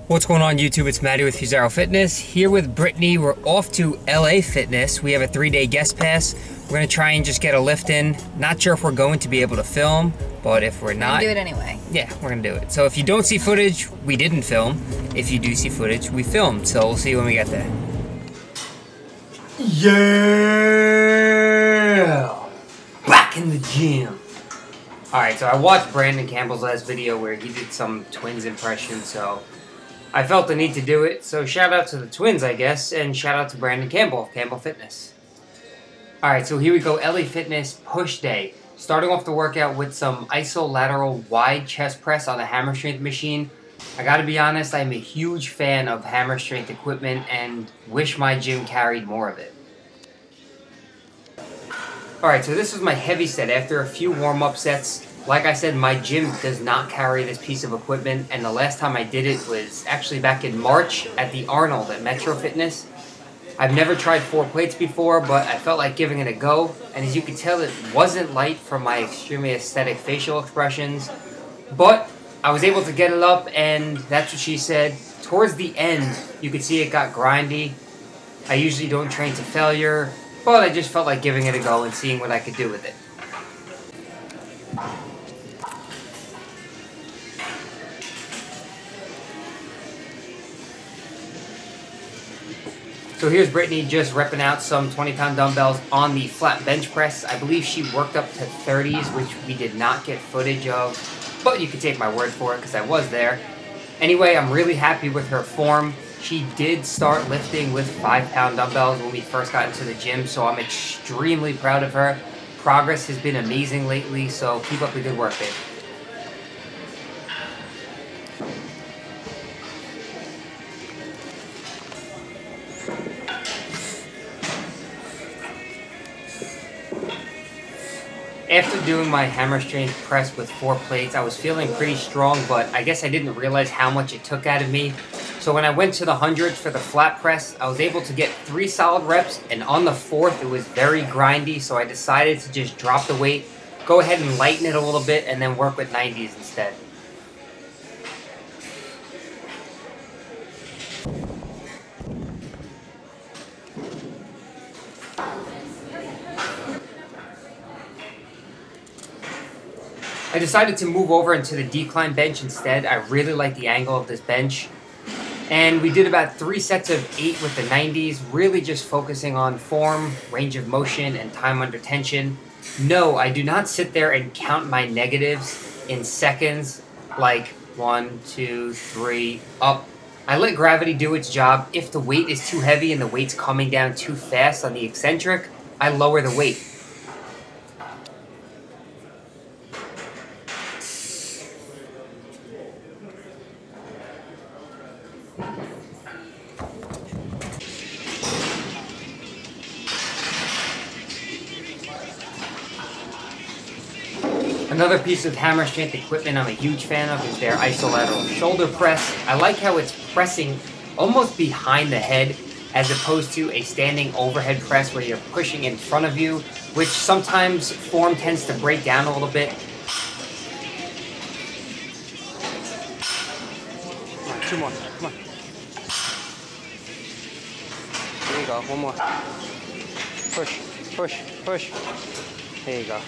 What's going on YouTube? It's Matty with FusaroFitness. Here with Brittany. We're off to LA Fitness. We have a 3-day guest pass. We're gonna try and just get a lift in. Not sure if we're going to be able to film, but if we're not, do it anyway. Yeah, we're gonna do it. So if you don't see footage, we didn't film. If you do see footage, we filmed. So we'll see when we get there. Yeah! Back in the gym. Alright, so I watched Brandon Campbell's last video where he did some twins impression, so I felt the need to do it. So shout out to the twins, I guess, and shout out to Brandon Campbell of Campbell Fitness. Alright, so here we go, LA Fitness push day. Starting off the workout with some iso lateral wide chest press on the hammer strength machine. I gotta be honest, I'm a huge fan of hammer strength equipment and wish my gym carried more of it. Alright, so this was my heavy set after a few warm-up sets. Like I said, my gym does not carry this piece of equipment, and the last time I did it was actually back in March at the Arnold at Metro Fitness. I've never tried 4 plates before, but I felt like giving it a go, and as you can tell, it wasn't light from my extremely aesthetic facial expressions, but I was able to get it up, and that's what she said. Towards the end, you could see it got grindy. I usually don't train to failure, but I just felt like giving it a go and seeing what I could do with it. So here's Brittany just repping out some 20-pound dumbbells on the flat bench press. I believe she worked up to 30s, which we did not get footage of, but you can take my word for it because I was there. Anyway, I'm really happy with her form. She did start lifting with 5-pound dumbbells when we first got into the gym, so I'm extremely proud of her. Progress has been amazing lately, so keep up the good work, babe. After doing my hammer strength press with 4 plates, I was feeling pretty strong, but I guess I didn't realize how much it took out of me. So when I went to the hundreds for the flat press, I was able to get 3 solid reps, and on the 4th, it was very grindy, so I decided to just drop the weight, go ahead and lighten it a little bit, and then work with 90s instead. I decided to move over into the decline bench instead. I really like the angle of this bench. And we did about 3 sets of 8 with the 90s, really just focusing on form, range of motion, and time under tension. No, I do not sit there and count my negatives in seconds, like 1, 2, 3, up. I let gravity do its job. If the weight is too heavy and the weight's coming down too fast on the eccentric, I lower the weight. Another piece of hammer strength equipment I'm a huge fan of is their isolateral shoulder press. I like how it's pressing almost behind the head as opposed to a standing overhead press where you're pushing in front of you, which sometimes form tends to break down a little bit. Come on, 2 more, come on. There you go, 1 more. Push, push, push. There you go.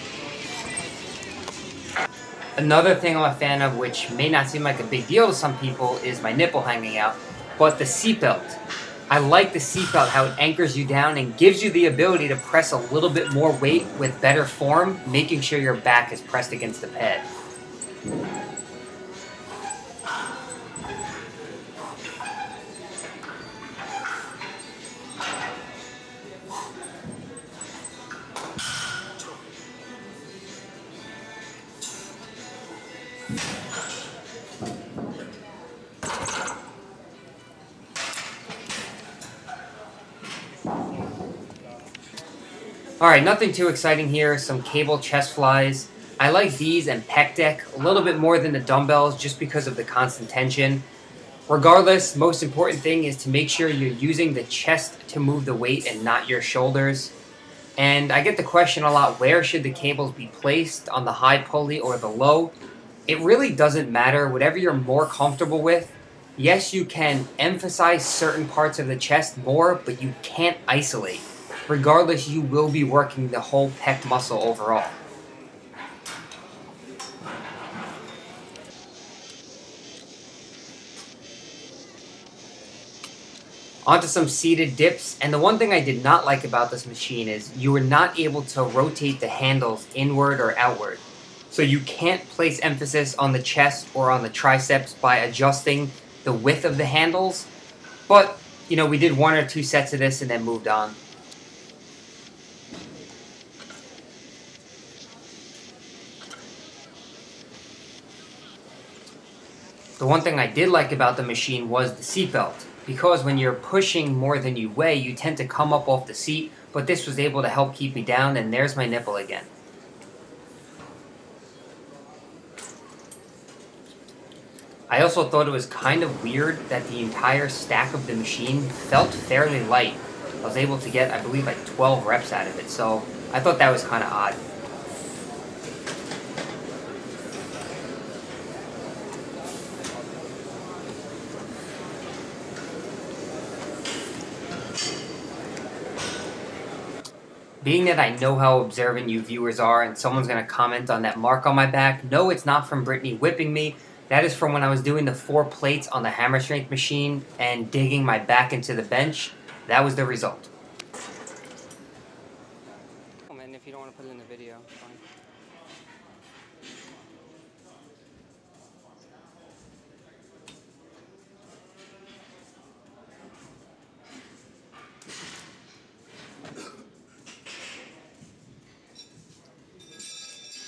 Another thing I'm a fan of, which may not seem like a big deal to some people, is my nipple hanging out, but the seatbelt. I like the seatbelt, how it anchors you down and gives you the ability to press a little bit more weight with better form, making sure your back is pressed against the pad. Alright, nothing too exciting here, some cable chest flies. I like these and pec deck a little bit more than the dumbbells just because of the constant tension. Regardless, most important thing is to make sure you're using the chest to move the weight and not your shoulders. And I get the question a lot, where should the cables be placed, on the high pulley or the low? It really doesn't matter, whatever you're more comfortable with. Yes, you can emphasize certain parts of the chest more, but you can't isolate. Regardless, you will be working the whole pec muscle overall. Onto some seated dips, and the one thing I did not like about this machine is you were not able to rotate the handles inward or outward. So you can't place emphasis on the chest or on the triceps by adjusting the width of the handles. But, you know, we did 1 or 2 sets of this and then moved on. The one thing I did like about the machine was the seat belt, because when you're pushing more than you weigh, you tend to come up off the seat, but this was able to help keep me down, and there's my nipple again. I also thought it was kind of weird that the entire stack of the machine felt fairly light. I was able to get, I believe, like 12 reps out of it, so I thought that was kind of odd. Being that I know how observant you viewers are and someone's going to comment on that mark on my back, no, it's not from Brittany whipping me. That is from when I was doing the 4 plates on the hammer strength machine and digging my back into the bench. That was the result. Oh man, if you don't want to put it in the video, fine.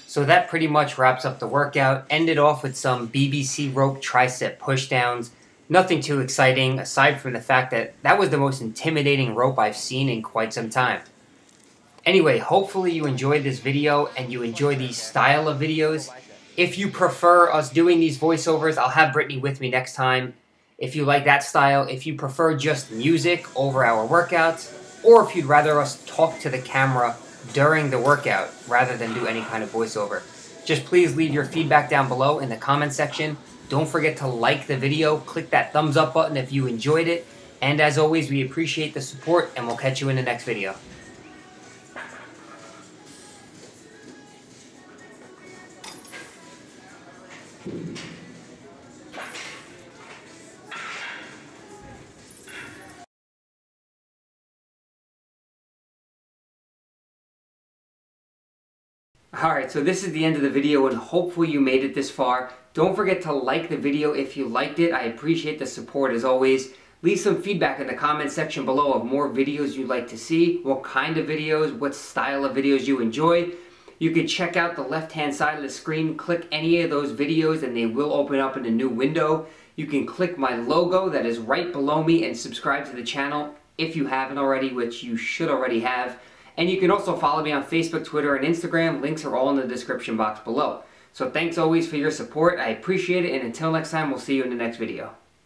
So that pretty much wraps up the workout. Ended off with some BBC rope tricep pushdowns. Nothing too exciting, aside from the fact that that was the most intimidating rope I've seen in quite some time. Anyway, hopefully you enjoyed this video and you enjoy these style of videos. If you prefer us doing these voiceovers, I'll have Brittany with me next time. If you like that style, if you prefer just music over our workouts, or if you'd rather us talk to the camera during the workout rather than do any kind of voiceover, just please leave your feedback down below in the comment section. Don't forget to like the video, click that thumbs up button if you enjoyed it, and as always, we appreciate the support, and we'll catch you in the next video. Alright, so this is the end of the video and hopefully you made it this far. Don't forget to like the video if you liked it. I appreciate the support as always. Leave some feedback in the comment section below of more videos you'd like to see, what kind of videos, what style of videos you enjoy. You can check out the left-hand side of the screen, click any of those videos and they will open up in a new window. You can click my logo that is right below me and subscribe to the channel if you haven't already, which you should already have. And you can also follow me on Facebook, Twitter, and Instagram. Links are all in the description box below. So thanks always for your support. I appreciate it, and until next time, we'll see you in the next video.